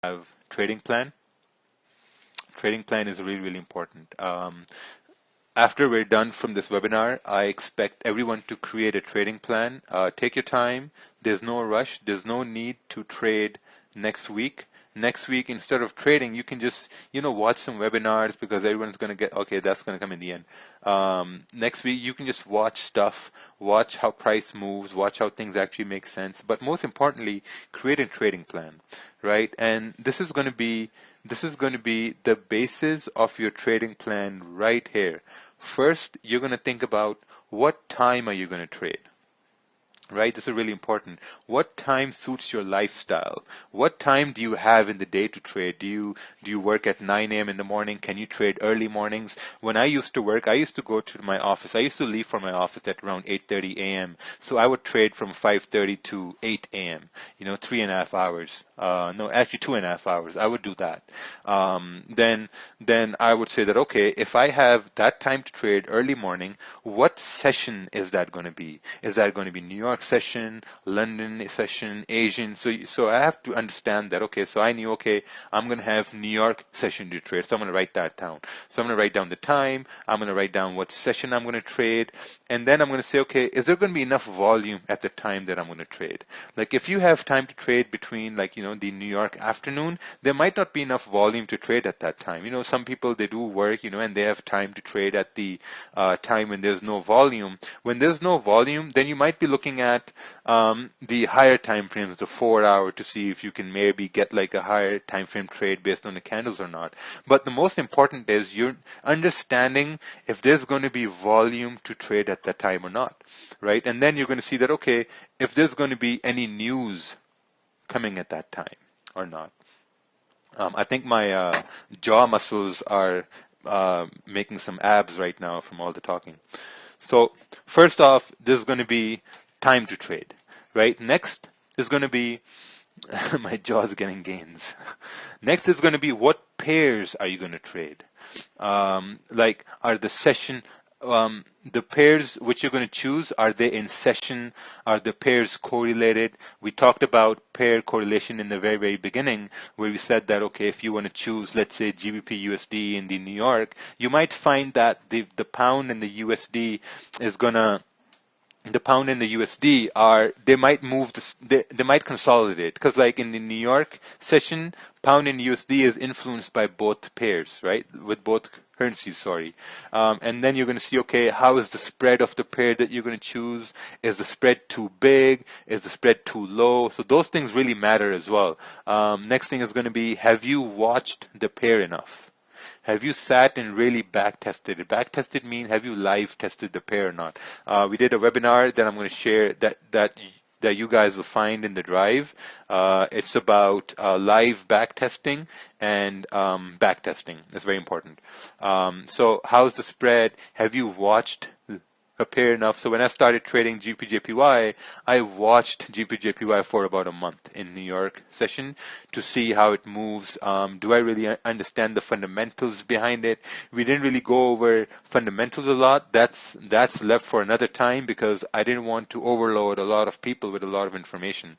have trading plan. Trading plan is really, really important. After we're done from this webinar, I expect everyone to create a trading plan. Take your time. There's no rush. There's no need to trade next week. Next week, instead of trading, you can just, watch some webinars because everyone's going to get, okay, that's going to come in the end. Next week, you can just watch stuff, watch how price moves, watch how things actually make sense. But most importantly, create a trading plan, right? And this is going to be the basis of your trading plan right here. First, you're going to think about what time are you going to trade. Right? This is really important. What time suits your lifestyle? What time do you have in the day to trade? Do you work at 9 a.m. in the morning? Can you trade early mornings? When I used to work, I used to go to my office. I used to leave from my office at around 8:30 a.m. So I would trade from 5:30 to 8 a.m. 3.5 hours. No, actually 2.5 hours. I would do that. Then I would say that, okay, if I have that time to trade early morning, what session is that going to be? Is that going to be New York session, London session, Asian? So I have to understand that, okay, so I knew, okay, I'm going to have New York session to trade. So I'm going to write that down. So I'm going to write down the time. I'm going to write down what session I'm going to trade. And then I'm going to say, okay, is there going to be enough volume at the time that I'm going to trade? Like if you have time to trade between the New York afternoon, there might not be enough volume to trade at that time. Some people, they do work, and they have time to trade at the time when there's no volume. When there's no volume, then you might be looking at the higher time frames, the 4-hour, to see if you can maybe get like a higher time frame trade based on the candles or not. But the most important is you're understanding if there's going to be volume to trade at that time or not, right? And then you're going to see that, okay, if there's going to be any news coming at that time or not. I think my jaw muscles are making some abs right now from all the talking. So first off, there's going to be time to trade, right? Next is going to be, my jaw's getting gains. Next is going to be what pairs are you going to trade? Like are the pairs which you're going to choose, are they in session? Are the pairs correlated? We talked about pair correlation in the very, very beginning, where we said that, okay, if you want to choose, let's say, GBP USD in the New York, you might find that the pound and the USD is going to, the pound and the USD they might move, they might consolidate, because like in the New York session, pound and USD is influenced by both pairs, right? With both currencies, sorry. And then you're going to see, okay, how is the spread of the pair that you're going to choose? Is the spread too big? Is the spread too low? So those things really matter as well. Next thing is going to be, have you watched the pair enough? Have you sat and really back tested it? Back tested means have you live tested the pair or not? We did a webinar that I'm going to share that you guys will find in the drive. It's about live back testing and back testing. It's very important. So how's the spread? Have you watched a pair enough? So when I started trading GPJPY, I watched GPJPY for about a month in New York session to see how it moves. Do I really understand the fundamentals behind it? We didn't really go over fundamentals a lot. That's left for another time because I didn't want to overload a lot of people with a lot of information,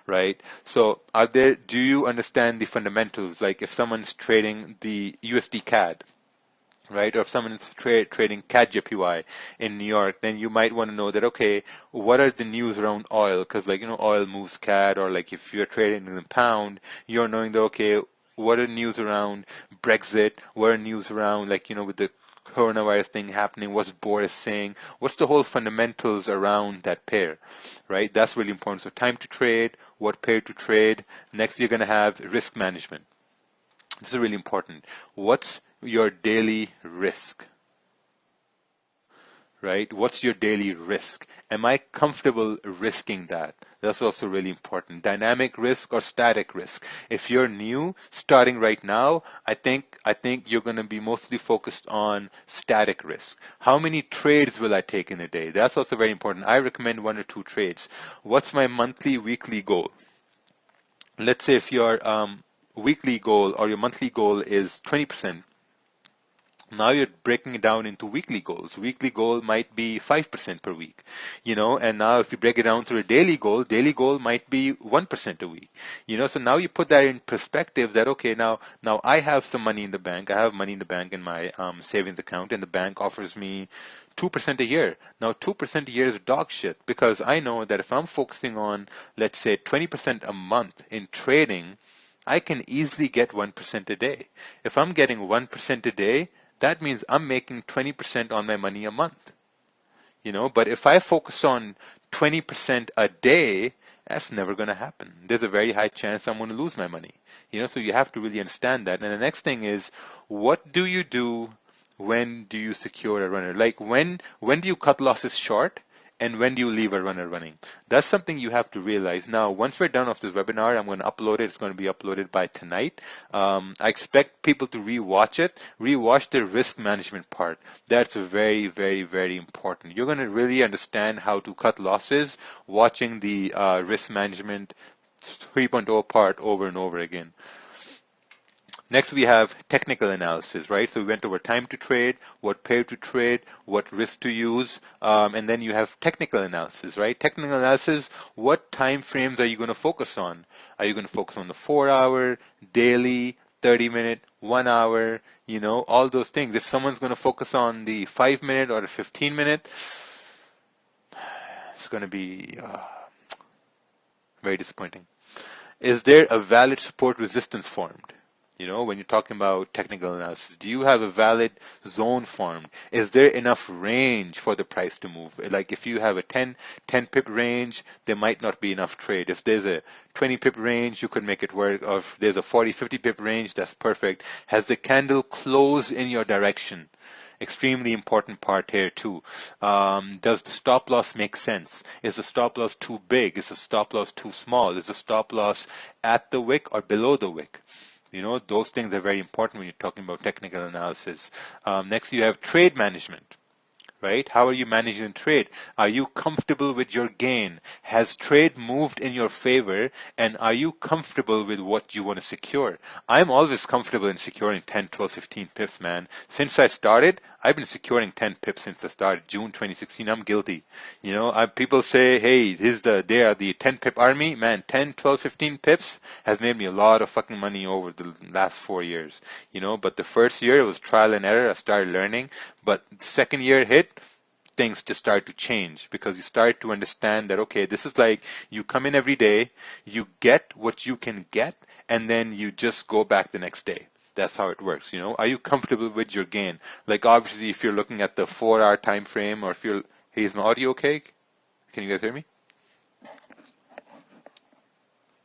right? So do you understand the fundamentals? Like if someone's trading the USD CAD, right? Or if someone's trading CAD-JPY in New York, then you might want to know that, okay, what are the news around oil? Because oil moves CAD, or like if you're trading in the pound, you're knowing that, okay, what are news around Brexit? What are news around, with the coronavirus thing happening? What's Boris saying? What's the whole fundamentals around that pair, right? That's really important. So time to trade, what pair to trade. Next, you're going to have risk management. This is really important. What's your daily risk? Right? What's your daily risk? Am I comfortable risking that? That's also really important. Dynamic risk or static risk. If you're new, starting right now, I think you're going to be mostly focused on static risk. How many trades will I take in a day? That's also very important. I recommend 1 or 2 trades. What's my monthly, weekly goal? Let's say if your weekly goal or your monthly goal is 20%, Now you're breaking it down into weekly goals. Weekly goal might be 5% per week, and now if you break it down to a daily goal might be 1% a week, so now you put that in perspective that, okay, now I have some money in the bank. I have money in the bank in my savings account, and the bank offers me 2% a year. Now 2% a year is dog shit, because I know that if I'm focusing on, let's say, 20% a month in trading, I can easily get 1% a day. If I'm getting 1% a day, that means I'm making 20% on my money a month. But if I focus on 20% a day, that's never going to happen. There's a very high chance I'm going to lose my money. So you have to really understand that. And the next thing is, what do you do when do you secure a runner? Like when do you cut losses short? And when do you leave a runner running? That's something you have to realize. Now, once we're done with this webinar, I'm going to upload it. It's going to be uploaded by tonight. I expect people to rewatch it, rewatch the risk management part. That's very, very, very important. You're going to really understand how to cut losses watching the risk management 3.0 part over and over again. Next, we have technical analysis, right? So we went over time to trade, what pair to trade, what risk to use, and then you have technical analysis, right? Technical analysis, what time frames are you going to focus on? Are you going to focus on the 4-hour, daily, 30-minute, 1 hour, all those things? If someone's going to focus on the 5-minute or the 15-minute, it's going to be very disappointing. Is there a valid support resistance formed? When you're talking about technical analysis, do you have a valid zone formed? Is there enough range for the price to move? Like if you have a 10 pip range, there might not be enough trade. If there's a 20 pip range, you could make it work. Or if there's a 50 pip range, that's perfect. Has the candle closed in your direction? Extremely important part here too. Does the stop loss make sense? Is the stop loss too big? Is the stop loss too small? Is the stop loss at the wick or below the wick? Those things are very important when you're talking about technical analysis. Next, you have trade management, right? How are you managing trade? Are you comfortable with your gain? Has trade moved in your favor? And are you comfortable with what you want to secure? I'm always comfortable in securing 10, 12, 15 pips, man. Since I started, I've been securing 10 pips since I started, June 2016. I'm guilty. People say, hey, they are the 10 pip army. Man, 10, 12, 15 pips has made me a lot of fucking money over the last 4 years. But the first year it was trial and error. I started learning. But the second year hit, things just start to change, because you start to understand that, okay, this is like you come in every day, you get what you can get, and then you just go back the next day. That's how it works. Are you comfortable with your gain? Like obviously if you're looking at the 4-hour time frame, or if you're, hey, is my audio okay? Can you guys hear me?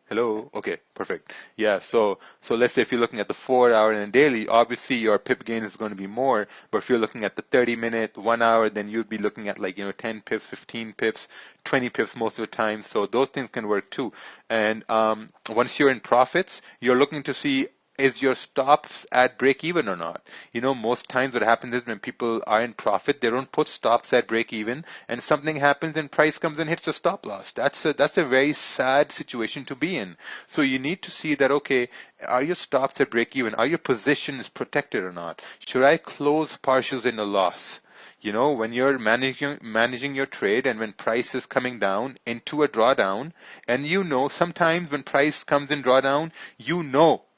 Hello? Okay, perfect. Yeah, so let's say if you're looking at the 4-hour and daily, obviously your pip gain is going to be more, but if you're looking at the 30-minute, 1 hour, then you'd be looking at 10 pips, 15 pips, 20 pips most of the time. So those things can work too. And once you're in profits, you're looking to see, is your stops at break even or not? Most times what happens is when people are in profit, they don't put stops at break even, and something happens and price comes and hits the stop loss. That's a very sad situation to be in. So you need to see that, okay, are your stops at break even? Are your positions protected or not? Should I close partials in a loss? When you're managing your trade, and when price is coming down into a drawdown, and sometimes when price comes in drawdown,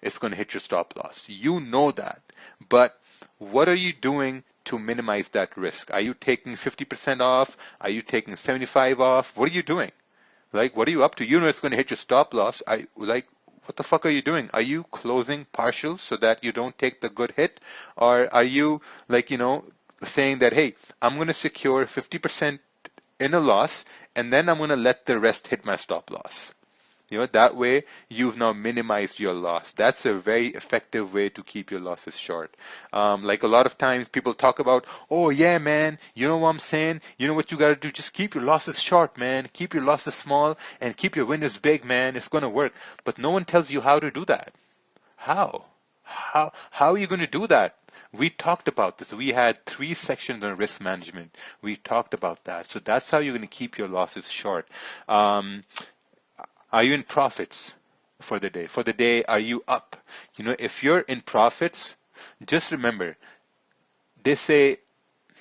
it's going to hit your stop loss. That. But what are you doing to minimize that risk? Are you taking 50% off? Are you taking 75 off? What are you doing? What are you up to? It's going to hit your stop loss. What the fuck are you doing? Are you closing partials so that you don't take the good hit? Or are you saying that, hey, I'm going to secure 50% in a loss, and then I'm going to let the rest hit my stop loss? That way you've now minimized your loss. That's a very effective way to keep your losses short. Like a lot of times people talk about, oh yeah, man, you know what I'm saying? You know what you got to do? Just keep your losses short, man. Keep your losses small and keep your winners big, man. It's going to work. But no one tells you how to do that. How are you going to do that? We talked about this. We had 3 sections on risk management. We talked about that. So that's how you're going to keep your losses short. Are you in profits for the day? For the day, are you up? If you're in profits, just remember, they say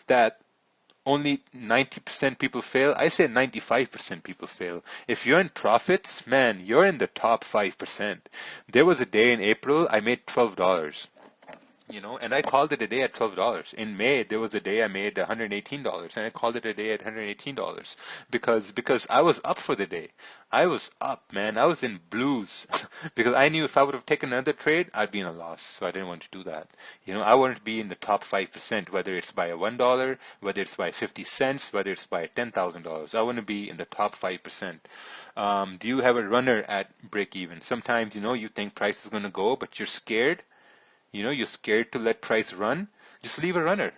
that only 90% people fail. I say 95% people fail. If you're in profits, man, you're in the top 5%. There was a day in April I made $12. And I called it a day at $12. In May, there was a day I made $118, and I called it a day at $118 because I was up for the day. I was up, man. I was in blues because I knew if I would have taken another trade, I'd be in a loss. So I didn't want to do that. I wanted to be in the top 5%, whether it's by $1, whether it's by 50 cents, whether it's by $10,000. I want to be in the top 5%. Do you have a runner at break even? Sometimes, you think price is going to go, but you're scared. You're scared to let price run, just leave a runner.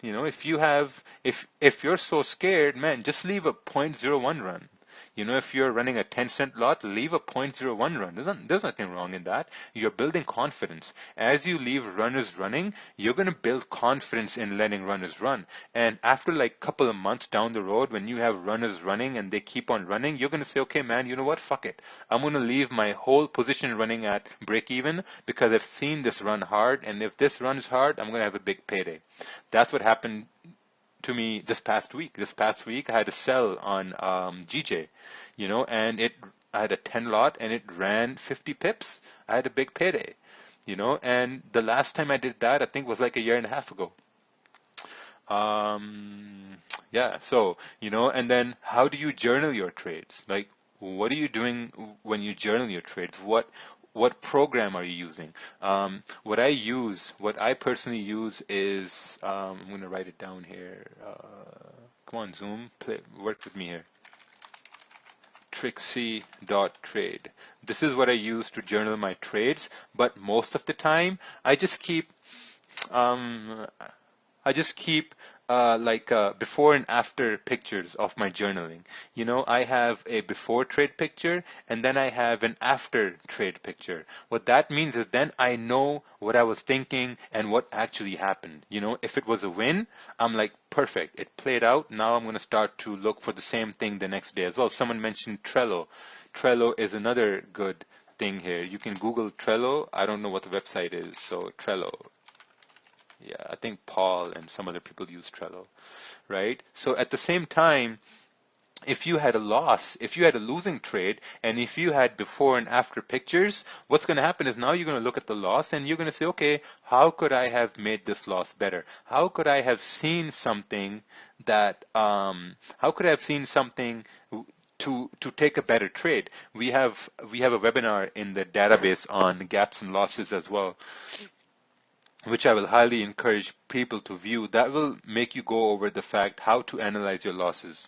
If you're so scared, man, just leave a 0.01 run. If you're running a 10-cent lot, leave a 0.01 run. There's nothing wrong in that. You're building confidence. As you leave runners running, you're going to build confidence in letting runners run. And after like a couple of months down the road, when you have runners running and they keep on running, you're going to say, okay, man, you know what? Fuck it. I'm going to leave my whole position running at break even because I've seen this run hard. And if this runs hard, I'm going to have a big payday. That's what happened to me this past week. This past week, I had a sell on GJ, and I had a 10 lot and it ran 50 pips. I had a big payday, and the last time I did that, I think was like a year and a half ago. Yeah, so, and then how do you journal your trades? Like, what are you doing when you journal your trades? What program are you using? What I personally use is, I'm going to write it down here. Come on, Zoom, work with me here. Trixie.trade. This is what I use to journal my trades, but most of the time, I just keep before and after pictures of my journaling. I have a before trade picture and then I have an after trade picture. What that means is then I know what I was thinking and what actually happened. If it was a win, I'm like, perfect, it played out. Now I'm going to start to look for the same thing the next day as well. Someone mentioned Trello. Trello is another good thing here. You can Google Trello. I don't know what the website is, so Trello. Yeah, I think Paul and some other people use Trello, right? So at the same time, if you had a loss, if you had a losing trade, and if you had before and after pictures, what's going to happen is now you're going to look at the loss and you're going to say, okay, how could I have made this loss better? How could I have seen something that, how could I have seen something to take a better trade? We have a webinar in the database on gaps and losses as well, which I will highly encourage people to view. That will make you go over the fact how to analyze your losses.